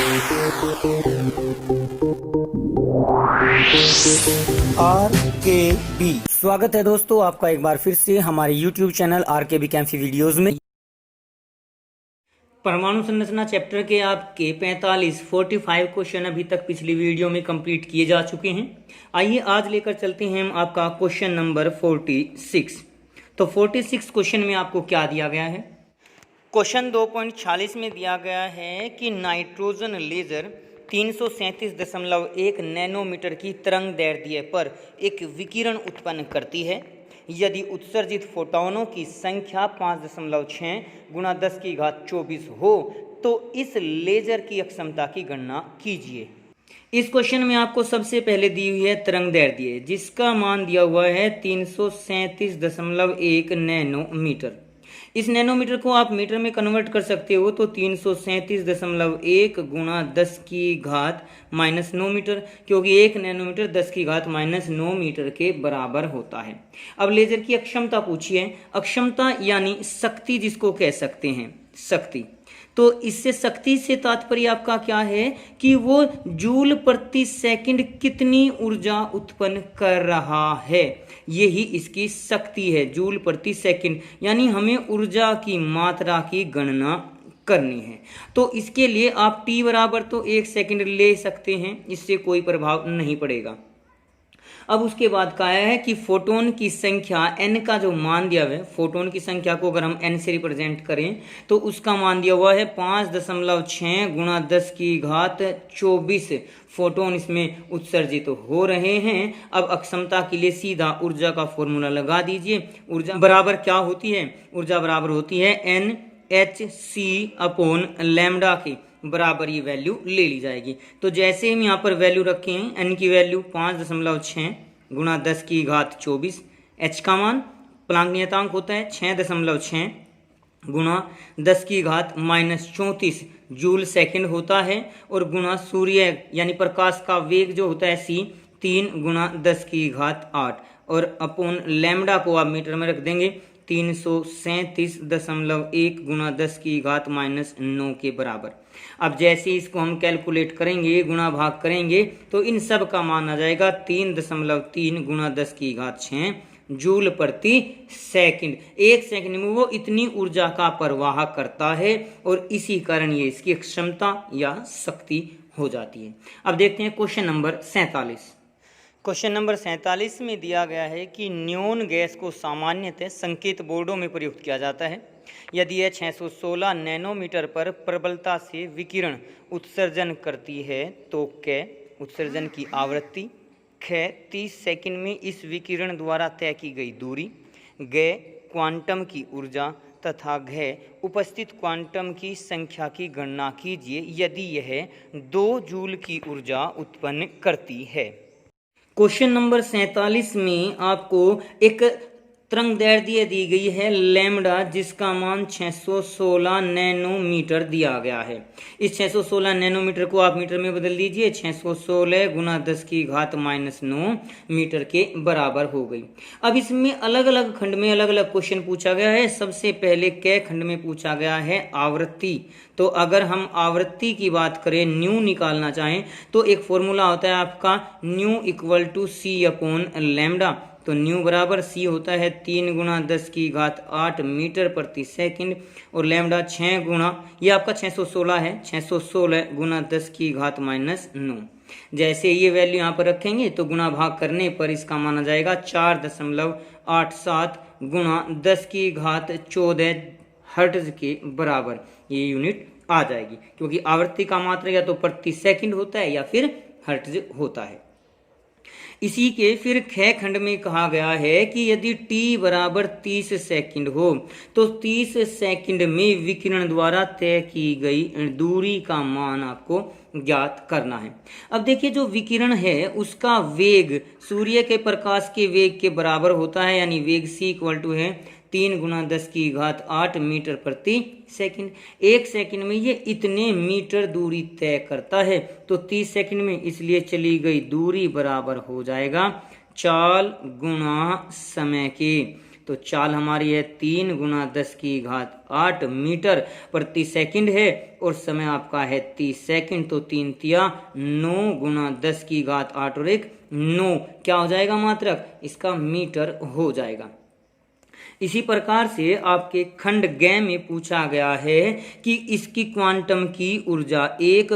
RKB स्वागत है दोस्तों आपका एक बार फिर से हमारे YouTube चैनल RKB कैंफी वीडियोस में। परमाणु संरचना चैप्टर के आपके 45 क्वेश्चन अभी तक पिछली वीडियो में कंप्लीट किए जा चुके हैं। आइए आज लेकर चलते हैं हम आपका क्वेश्चन नंबर 46। तो 46 क्वेश्चन में आपको क्या दिया गया है। क्वेश्चन 2.46 में दिया गया है कि नाइट्रोजन लेजर 337.1 नैनोमीटर की तरंग दैर्ध्य पर एक विकिरण उत्पन्न करती है। यदि उत्सर्जित फोटोनों की संख्या 5.6 गुणा 10⁻24 हो तो इस लेजर की अक्षमता की गणना कीजिए। इस क्वेश्चन में आपको सबसे पहले दी हुई है तरंग दैर्ध्य, जिसका मान दिया हुआ है 337.1 नैनोमीटर। इस नैनोमीटर को आप मीटर में कन्वर्ट कर सकते हो तो 337.1 गुणा 10⁻9 मीटर, क्योंकि 1 नैनोमीटर 10⁻9 मीटर के बराबर होता है। अब लेजर की अक्षमता पूछिए। अक्षमता यानी शक्ति जिसको कह सकते हैं, शक्ति। तो इससे शक्ति से तात्पर्य आपका क्या है कि वो जूल प्रति सेकंड कितनी ऊर्जा उत्पन्न कर रहा है, यही इसकी शक्ति है, जूल प्रति सेकंड। यानी हमें ऊर्जा की मात्रा की गणना करनी है। तो इसके लिए आप t बराबर तो 1 सेकंड ले सकते हैं, इससे कोई प्रभाव नहीं पड़ेगा। अब उसके बाद कहा है कि फोटोन की संख्या n का जो मान दिया हुआ है, फोटोन की संख्या को अगर हम n से रिप्रेजेंट करें तो उसका मान दिया हुआ है 5.6 गुणा 10⁻24 फोटोन इसमें उत्सर्जित हो रहे हैं। अब अक्षमता के लिए सीधा ऊर्जा का फॉर्मूला लगा दीजिए। ऊर्जा बराबर क्या होती है, ऊर्जा बराबर होती है NhC/लैम्डा के बराबर ये वैल्यू ले ली जाएगी। तो जैसे हम यहाँ पर वैल्यू रखे हैं, n की वैल्यू 5.6 गुणा 10⁻24, h का मान प्लांक नियतांक होता है 6.6 गुणा 10⁻34 जूल सेकंड होता है, और गुणा सूर्य यानी प्रकाश का वेग जो होता है c 3 गुणा 10⁸, और अपोन लैम्डा को आप मीटर में रख देंगे 337.1 गुणा 10⁻9 के बराबर। अब जैसे इसको हम कैलकुलेट करेंगे, गुणा भाग करेंगे, तो इन सब का मान आ जाएगा 3.3 गुणा 10�6 जूल प्रति सेकंड। 1 सेकंड में वो इतनी ऊर्जा का प्रवाह करता है, और इसी कारण ये इसकी क्षमता या शक्ति हो जाती है। अब देखते हैं क्वेश्चन नंबर 47। क्वेश्चन नंबर 47 में दिया गया है कि न्योन गैस को सामान्यतः संकेत बोर्डों में प्रयुक्त किया जाता है। यदि यह 616 नैनोमीटर पर प्रबलता से विकिरण उत्सर्जन करती है तो क उत्सर्जन की आवृत्ति, ख 30 सेकंड में इस विकिरण द्वारा तय की गई दूरी, ग क्वांटम की ऊर्जा तथा घ उपस्थित क्वांटम की संख्या की गणना कीजिए यदि यह 2 जूल की ऊर्जा उत्पन्न करती है। क्वेश्चन नंबर 47 में आपको एक तरंग दैर्ध्य दी गई है लैम्डा, जिसका मान 616 नैनोमीटर दिया गया है। इस 616 नैनोमीटर को आप मीटर में बदल दीजिए, 616 गुणा 10⁻9 मीटर के बराबर हो गई। अब इसमें अलग अलग खंड में अलग अलग क्वेश्चन पूछा गया है। सबसे पहले क खंड में पूछा गया है आवृत्ति। तो अगर हम आवृत्ति की बात करें, न्यू निकालना चाहें, तो एक फॉर्मूला होता है आपका न्यू इक्वल टू c/लैम्डा। तो न्यू बराबर c होता है 3 गुणा 10⁸ मीटर प्रति सेकंड, और लैम्डा 6 गुणा, ये आपका 616 है, 616 गुणा 10⁻9। जैसे ये वैल्यू यहाँ पर रखेंगे तो गुणा भाग करने पर इसका माना जाएगा 4.87 गुणा 10⁻14 हर्ट्ज के बराबर ये यूनिट आ जाएगी, क्योंकि आवृत्ति का मात्रा या तो प्रति सेकंड होता है या फिर हर्ट्ज होता है। इसी के फिर ख खंड में कहा गया है कि यदि t बराबर 30 सेकंड हो तो 30 सेकंड में विकिरण द्वारा तय की गई दूरी का मान आपको ज्ञात करना है। अब देखिए, जो विकिरण है उसका वेग सूर्य के प्रकाश के वेग के बराबर होता है, यानी वेग c इक्वल टू है 3 गुणा 10⁸ मीटर प्रति सेकंड। 1 सेकंड में ये इतने मीटर दूरी तय करता है, तो 30 सेकंड में इसलिए चली गई दूरी बराबर हो जाएगा चाल गुणा समय के। तो चाल हमारी है 3 गुना 10 की घात 8 मीटर प्रति सेकंड है और समय आपका है 30 सेकंड। तो 3 तिया 9 गुना 10 की घात 8 और 1 9 क्या हो जाएगा मात्रक, इसका मीटर हो जाएगा। इसी प्रकार से आपके खंड ग में पूछा गया है कि इसकी क्वांटम की ऊर्जा, एक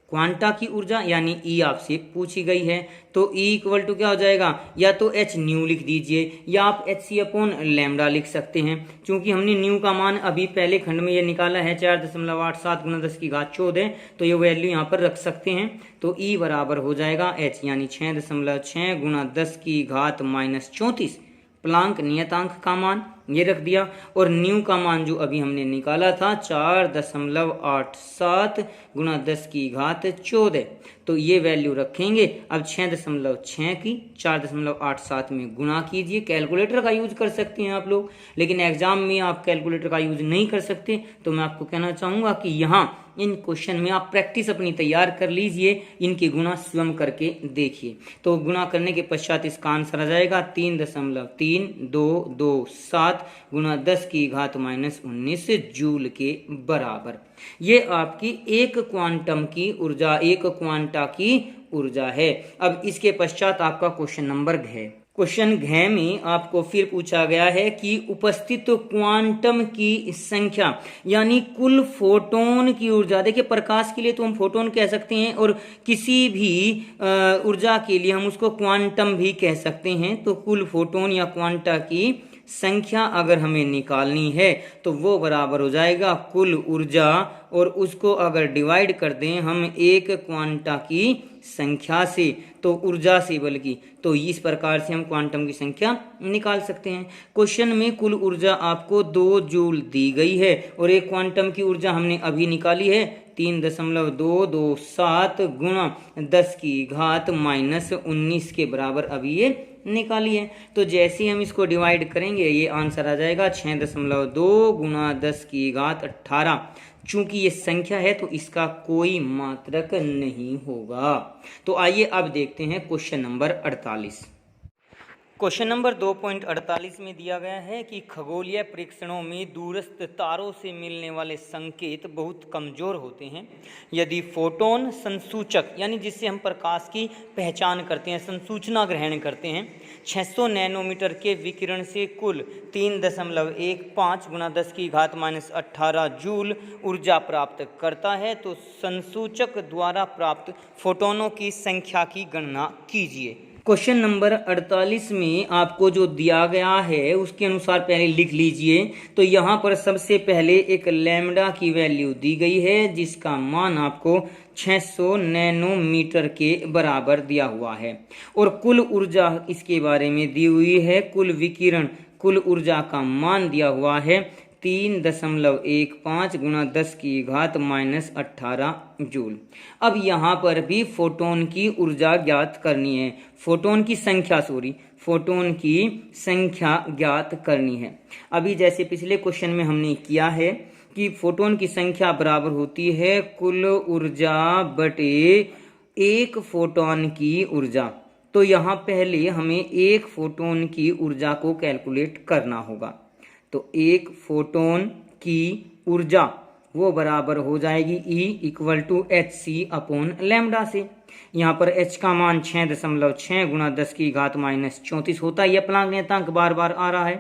क्वांटा की ऊर्जा यानी ई आपसे पूछी गई है। तो ई इक्वल टू क्या हो जाएगा, या तो एच न्यू लिख दीजिए या आप एच सी अपॉन लैम्डा लिख सकते हैं। क्योंककि हमने न्यू का मान अभी पहले खंड में ये निकाला है 4.87 गुना 10 की घात 14, तो ये वैल्यू यहाँ पर रख सकते हैं। तो ई बराबर हो जाएगा एच यानी 6.6 गुना 10 की घात -34 प्लांक नियतांक का मान ये रख दिया, और न्यू का मान जो अभी हमने निकाला था 4.87 गुना 10 की घात 14, तो ये वैल्यू रखेंगे। अब 6.6 की 4.87 में गुणा कीजिए। कैलकुलेटर का यूज कर सकते हैं आप लोग, लेकिन एग्जाम में आप कैलकुलेटर का यूज नहीं कर सकते। तो मैं आपको कहना चाहूंगा कि यहाँ इन क्वेश्चन में आप प्रैक्टिस अपनी तैयार कर लीजिए, इनकी गुणा स्वयं करके देखिए। तो गुणा करने के पश्चात इसका आंसर आ जाएगा 3.3227 गुना 10 की घात -19 जूल के बराबर। ये आपकी एक क्वांटम की ऊर्जा, एक क्वांटा की ऊर्जा है। अब इसके पश्चात आपका क्वेश्चन नंबर घ। क्वेश्चन घ में आपको फिर पूछा गया है कि उपस्थित क्वांटम की संख्या यानी कुल फोटोन की ऊर्जा। देखिए प्रकाश के लिए तो हम फोटोन कह सकते हैं और किसी भी ऊर्जा के लिए हम उसको क्वांटम भी कह सकते हैं। तो कुल फोटोन या क्वांटा की संख्या अगर हमें निकालनी है तो वो बराबर हो जाएगा कुल ऊर्जा, और उसको अगर डिवाइड कर दें हम एक क्वांटा की संख्या से, तो ऊर्जा से बल्कि, तो इस प्रकार से हम क्वांटम की संख्या निकाल सकते हैं। क्वेश्चन में कुल ऊर्जा आपको 2 जूल दी गई है और एक क्वांटम की ऊर्जा हमने अभी निकाली है 3.227 गुना 10 की घात -19 के बराबर अभी ये निकाली है। तो जैसे ही हम इसको डिवाइड करेंगे ये आंसर आ जाएगा 6.2 गुना 10 की घात 18। चूंकि ये संख्या है तो इसका कोई मात्रक नहीं होगा। तो आइए अब देखते हैं क्वेश्चन नंबर 48। क्वेश्चन नंबर 2.48 में दिया गया है कि खगोलीय प्रेक्षणों में दूरस्थ तारों से मिलने वाले संकेत बहुत कमजोर होते हैं। यदि फोटोन संसूचक यानी जिससे हम प्रकाश की पहचान करते हैं, संसूचना ग्रहण करते हैं, 600 नैनोमीटर के विकिरण से कुल 3.15 गुना 10 की घात -18 जूल ऊर्जा प्राप्त करता है, तो संसूचक द्वारा प्राप्त फोटोनों की संख्या की गणना कीजिए। क्वेश्चन नंबर 48 में आपको जो दिया गया है उसके अनुसार पहले लिख लीजिए। तो यहाँ पर सबसे पहले एक लैम्डा की वैल्यू दी गई है जिसका मान आपको 600 नैनोमीटर के बराबर दिया हुआ है, और कुल ऊर्जा इसके बारे में दी हुई है। कुल विकिरण, कुल ऊर्जा का मान दिया हुआ है 3.15 गुना 10 की घात -18 जूल। अब यहाँ पर भी फोटोन की ऊर्जा ज्ञात करनी है, फोटोन की संख्या ज्ञात करनी है। अभी जैसे पिछले क्वेश्चन में हमने किया है कि फोटोन की संख्या बराबर होती है कुल ऊर्जा बटे एक फोटोन की ऊर्जा। तो यहाँ पहले हमें एक फोटोन की ऊर्जा को कैलकुलेट करना होगा। तो एक फोटोन की ऊर्जा वो बराबर हो जाएगी E equal to hc upon lambda से। यहाँ पर h का मान 6.6 गुना 10 की घात -34 होता है। यह प्लांक नियतांक बार बार आ रहा है।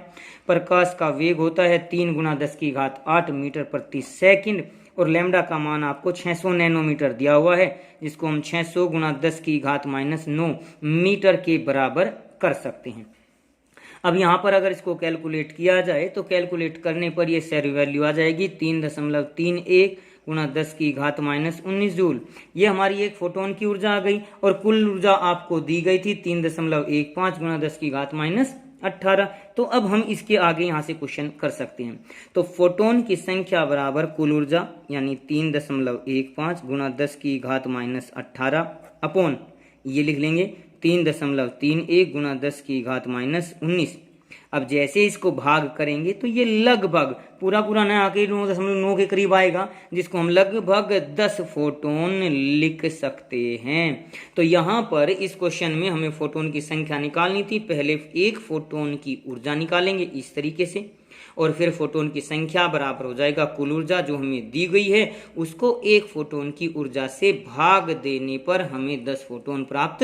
प्रकाश का वेग होता है 3 गुना 10 की घात 8 मीटर प्रति सेकंड, और लैम्डा का मान आपको 600 नैनोमीटर दिया हुआ है, जिसको हम 600 गुना 10 की घात -9 मीटर के बराबर कर सकते हैं। अब यहाँ पर अगर इसको कैलकुलेट किया जाए तो कैलकुलेट करने पर ये सारी वैल्यू आ जाएगी 3.31 गुना 10 की घात -19 जूल। ये हमारी एक फोटोन की ऊर्जा आ गई, और कुल ऊर्जा आपको दी गई थी 3.15 गुना 10 की घात -18। तो अब हम इसके आगे यहाँ से क्वेश्चन कर सकते हैं। तो फोटोन की संख्या बराबर कुल ऊर्जा यानी 3.15 गुना 10 की घात -18 अपॉन ये लिख लेंगे 3.31 गुना 10 की घात -19 अब जैसे इसको भाग करेंगे तो ये लगभग पूरा पूरा न आके 9.9 के करीब आएगा, जिसको हम लगभग 10 फोटोन लिख सकते हैं। तो यहाँ पर इस क्वेश्चन में हमें फोटोन की संख्या निकालनी थी। पहले एक फोटोन की ऊर्जा निकालेंगे इस तरीके से, और फिर फोटोन की संख्या बराबर हो जाएगा कुल ऊर्जा जो हमें दी गई है, उसको एक फोटोन की ऊर्जा से भाग देने पर हमें 10 फोटोन प्राप्त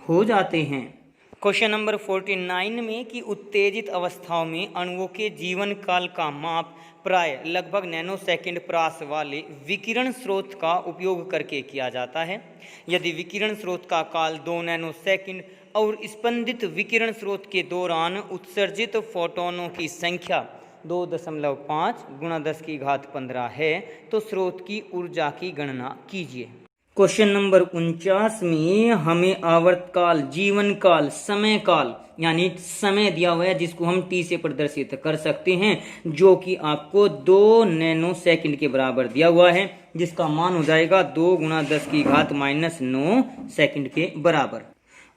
हो जाते हैं। क्वेश्चन नंबर 49 में कि उत्तेजित अवस्थाओं में अणुओं के जीवन काल का माप प्राय लगभग नैनो सेकंड प्रास वाले विकिरण स्रोत का उपयोग करके किया जाता है। यदि विकिरण स्रोत का काल 2 नैनो सेकंड और स्पंदित विकिरण स्रोत के दौरान उत्सर्जित फोटोनों की संख्या 2.5 गुणा 10 की घात 15 है, तो स्रोत की ऊर्जा की गणना कीजिए। क्वेश्चन नंबर 49 में हमें आवर्तकाल, जीवन काल, समय काल यानी समय दिया हुआ है जिसको हम टी से प्रदर्शित कर सकते हैं, जो कि आपको 2 नैनो सेकंड के बराबर दिया हुआ है, जिसका मान हो जाएगा 2 गुणा 10 की घात -9 सेकंड के बराबर।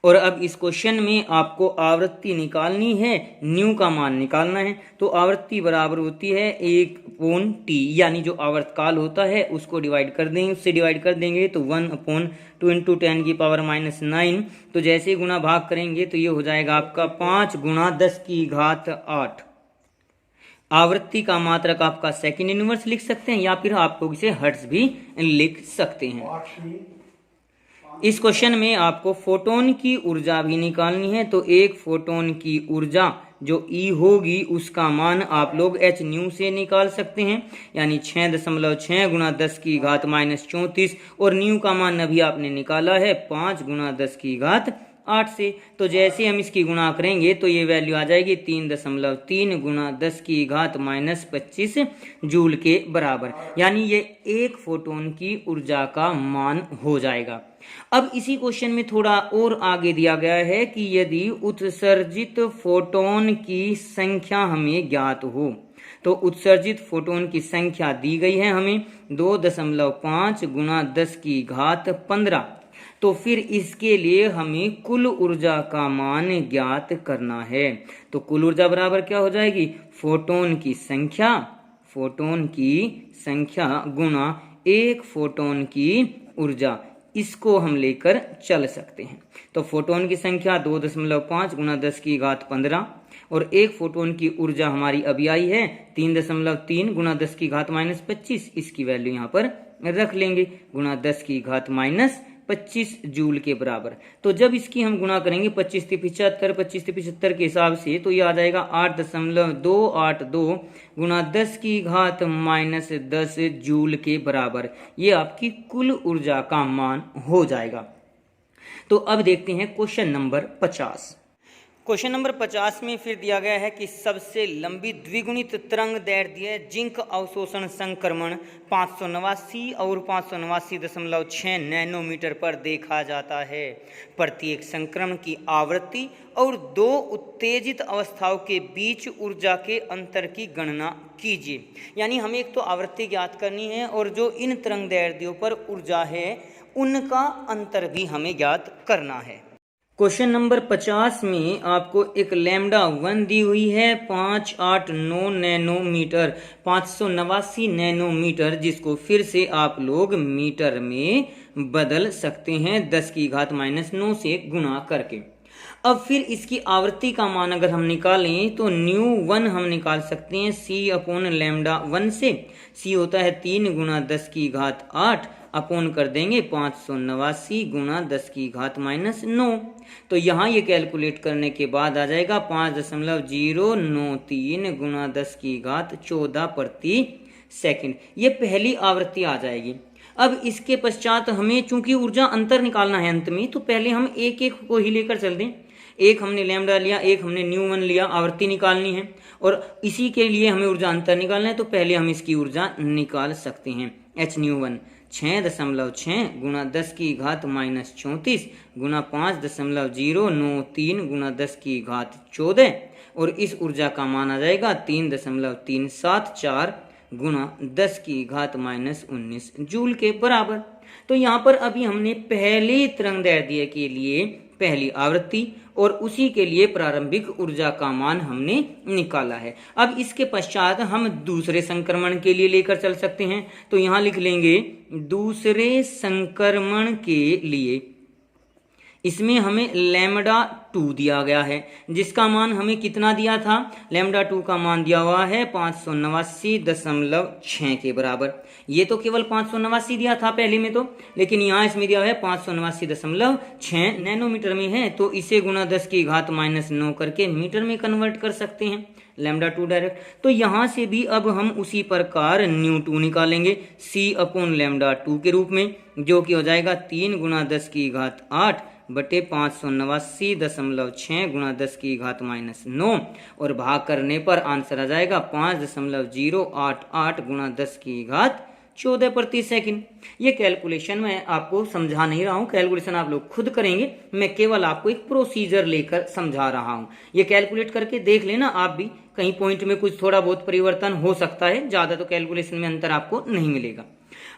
और अब इस क्वेश्चन में आपको आवृत्ति निकालनी है, न्यू का मान निकालना है। तो आवृत्ति बराबर होती है 1/t, यानी जो आवर्तकाल होता है उसको डिवाइड कर देंगे, उससे डिवाइड कर देंगे तो 1/2 × 10⁻⁹। तो जैसे गुणा भाग करेंगे तो ये हो जाएगा आपका 5 गुणा 10 की घात 8। आवृत्ति का मात्रक आपका सेकंड इनवर्स लिख सकते हैं, या फिर आप लोग इसे हर्ट्ज भी लिख सकते हैं। इस क्वेश्चन में आपको फोटोन की ऊर्जा भी निकालनी है। तो एक फोटोन की ऊर्जा जो E होगी उसका मान आप लोग h न्यू से निकाल सकते हैं, यानी 6.6 गुणा 10 की घात -34, और न्यू का मान अभी आपने निकाला है 5 गुणा 10 की घात 8 से। तो जैसे हम इसकी गुणा करेंगे तो ये वैल्यू आ जाएगी 3.3 गुणा 10 की घात -25 जूल के बराबर, यानी ये एक फोटोन की ऊर्जा का मान हो जाएगा। अब इसी क्वेश्चन में थोड़ा और आगे दिया गया है कि यदि उत्सर्जित फोटोन की संख्या हमें ज्ञात हो, तो उत्सर्जित फोटोन की संख्या दी गई है हमें 2.5 गुणा 10 की घात 15। तो फिर इसके लिए हमें कुल ऊर्जा का मान ज्ञात करना है। तो कुल ऊर्जा बराबर क्या हो जाएगी, फोटोन की संख्या गुणा एक फोटोन की ऊर्जा, इसको हम लेकर चल सकते हैं। तो फोटोन की संख्या 2.5 गुणा 10 की घात 15, और एक फोटोन की ऊर्जा हमारी अभी आई है 3.3 गुणा 10 की घात -25। इसकी वैल्यू यहाँ पर रख लेंगे, गुणा 10 की घात -25 जूल के बराबर। तो जब इसकी हम गुणा करेंगे 25 से 75 के हिसाब से, तो ये आ जाएगा 8.282 गुणा 10 की घात -10 जूल के बराबर। ये आपकी कुल ऊर्जा का मान हो जाएगा। तो अब देखते हैं क्वेश्चन नंबर 50। क्वेश्चन नंबर 50 में फिर दिया गया है कि सबसे लंबी द्विगुणित तरंग दैर्ध्य जिंक अवशोषण संक्रमण 589 और 589.6 नैनोमीटर पर देखा जाता है। प्रत्येक संक्रमण की आवृत्ति और 2 उत्तेजित अवस्थाओं के बीच ऊर्जा के अंतर की गणना कीजिए। यानी हमें एक तो आवृत्ति ज्ञात करनी है, और जो इन तरंग दैर्ध्यों पर ऊर्जा है उनका अंतर भी हमें ज्ञात करना है। क्वेश्चन नंबर 50 में आपको एक λ1 दी हुई है 589 नैनोमीटर, 589 नैनोमीटर, जिसको फिर से आप लोग मीटर में बदल सकते हैं 10 की घात -9 से गुणा करके। अब फिर इसकी आवृत्ति का मान अगर हम निकालें तो ν1 हम निकाल सकते हैं C/λ1 से। C होता है 3 गुणा 10 की घात 8 अपोन कर देंगे 589 गुणा 10 की घात -9। तो यहाँ ये कैलकुलेट करने के बाद आ जाएगा 5.093 गुणा 10 की घात 14 प्रति सेकंड। ये पहली आवृत्ति आ जाएगी। अब इसके पश्चात हमें चूंकि ऊर्जा अंतर निकालना है अंत में, तो पहले हम एक एक को ही लेकर चल दें। एक हमने लैम्डा लिया, एक हमने ν1 लिया, आवृत्ति निकालनी है, और इसी के लिए हमें ऊर्जा अंतर निकालना है। तो पहले हम इसकी ऊर्जा निकाल सकते हैं। hν1 6.6 गुणा 10 की घात -34 गुणा 5.093 गुणा 10 की घात 14, और इस ऊर्जा का मान आ जाएगा 3.374 गुणा 10 की घात -19 जूल के बराबर। तो यहाँ पर अभी हमने पहले तरंग दैर्ध्य के लिए पहली आवृत्ति और उसी के लिए प्रारंभिक ऊर्जा का मान हमने निकाला है। अब इसके पश्चात हम दूसरे संक्रमण के लिए लेकर चल सकते हैं। तो यहाँ लिख लेंगे दूसरे संक्रमण के लिए, इसमें हमें लैम्डा 2 दिया गया है, जिसका मान हमें कितना दिया था, लैम्डा 2 का मान दिया हुआ है 589.6 के बराबर। ये तो केवल 589 दिया था पहले में तो, लेकिन यहाँ इसमें दिया हुआ है 589.6 नैनोमीटर में है, तो इसे गुणा 10 की घात -9 करके मीटर में कन्वर्ट कर सकते हैं लैम्डा 2 डायरेक्ट। तो यहाँ से भी अब हम उसी प्रकार ν2 निकालेंगे c/λ2 के रूप में, जो कि हो जाएगा 3 गुणा 10 की घात 8 बटे 589.6 गुणा 10 की घात -9 और भाग करने पर आंसर आ जाएगा 5.088 गुणा 10 की घात 14 प्रति सेकंड। ये कैलकुलेशन मैं आपको समझा नहीं रहा हूँ, कैलकुलेशन आप लोग खुद करेंगे, मैं केवल आपको एक प्रोसीजर लेकर समझा रहा हूँ। ये कैलकुलेट करके देख लेना आप भी, कहीं पॉइंट में कुछ थोड़ा बहुत परिवर्तन हो सकता है, ज़्यादा तो कैलकुलेशन में अंतर आपको नहीं मिलेगा।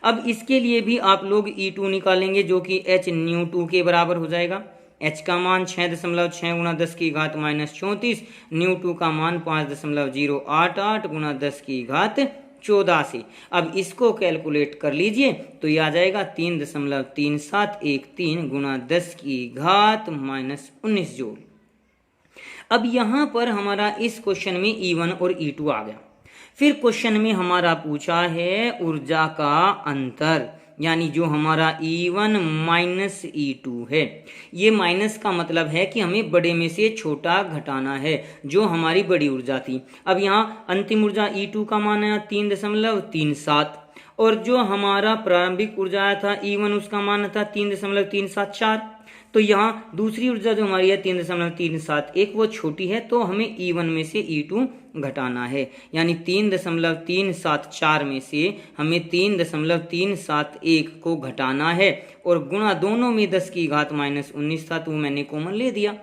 अब इसके लिए भी आप लोग E2 निकालेंगे, जो कि h ν2 के बराबर हो जाएगा। h का मान 6.6 गुणा 10 की घात -34, ν2 का मान 5.088 गुणा 10 की घात 14 से। अब इसको कैलकुलेट कर लीजिए तो ये आ जाएगा 3.3713 गुणा 10 की घात -19 जूल। अब यहाँ पर हमारा इस क्वेश्चन में E1 और E2 आ गया। फिर क्वेश्चन में हमारा पूछा है ऊर्जा का अंतर, यानी जो हमारा E1 माइनस E2 है। ये माइनस का मतलब है कि हमें बड़े में से छोटा घटाना है, जो हमारी बड़ी ऊर्जा थी। अब यहाँ अंतिम ऊर्जा E2 का मान है 3.37 और जो हमारा प्रारंभिक ऊर्जा आया था E1 उसका मान था 3.374। तो यहाँ दूसरी ऊर्जा जो हमारी है 3.371 वो छोटी है, तो हमें E1 में से E2 घटाना है, यानी 3.374 में से हमें 3.371 को घटाना है और गुणा दोनों में 10 की घात -19 था, तो मैंने कॉमन ले दिया।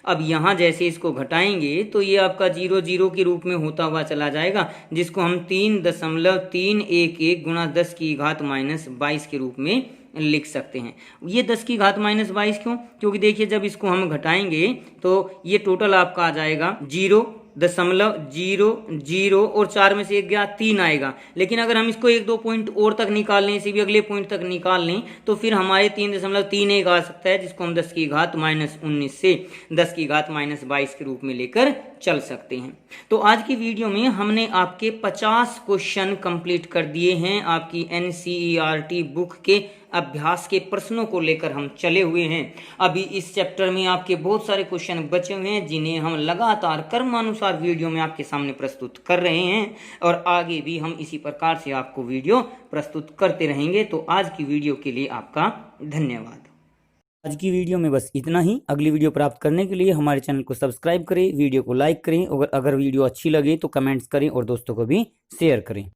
अब यहाँ जैसे इसको घटाएंगे तो ये आपका 0 0 के रूप में होता हुआ चला जाएगा, जिसको हम 3.311 गुणा 10 की घात -22 के रूप में लिख सकते हैं। ये 10 की घात -22 क्यों? क्योंकि देखिए जब इसको हम घटाएंगे तो ये टोटल आपका आ जाएगा 0.00 और 4 में से 1 गया 3 आएगा। लेकिन अगर हम इसको 1-2 पॉइंट और तक निकाल लें, इसे भी अगले पॉइंट तक निकाल लें, तो फिर हमारे 3.31 आ सकता है, जिसको हम 10 की घात -19 से 10 की घात -22 के रूप में लेकर चल सकते हैं। तो आज की वीडियो में हमने आपके 50 क्वेश्चन कंप्लीट कर दिए हैं। आपकी NCERT बुक के अभ्यास के प्रश्नों को लेकर हम चले हुए हैं। अभी इस चैप्टर में आपके बहुत सारे क्वेश्चन बचे हुए हैं, जिन्हें हम लगातार क्रमानुसार वीडियो में आपके सामने प्रस्तुत कर रहे हैं और आगे भी हम इसी प्रकार से आपको वीडियो प्रस्तुत करते रहेंगे। तो आज की वीडियो के लिए आपका धन्यवाद। आज की वीडियो में बस इतना ही। अगली वीडियो प्राप्त करने के लिए हमारे चैनल को सब्सक्राइब करें, वीडियो को लाइक करें और अगर वीडियो अच्छी लगे तो कमेंट्स करें और दोस्तों को भी शेयर करें।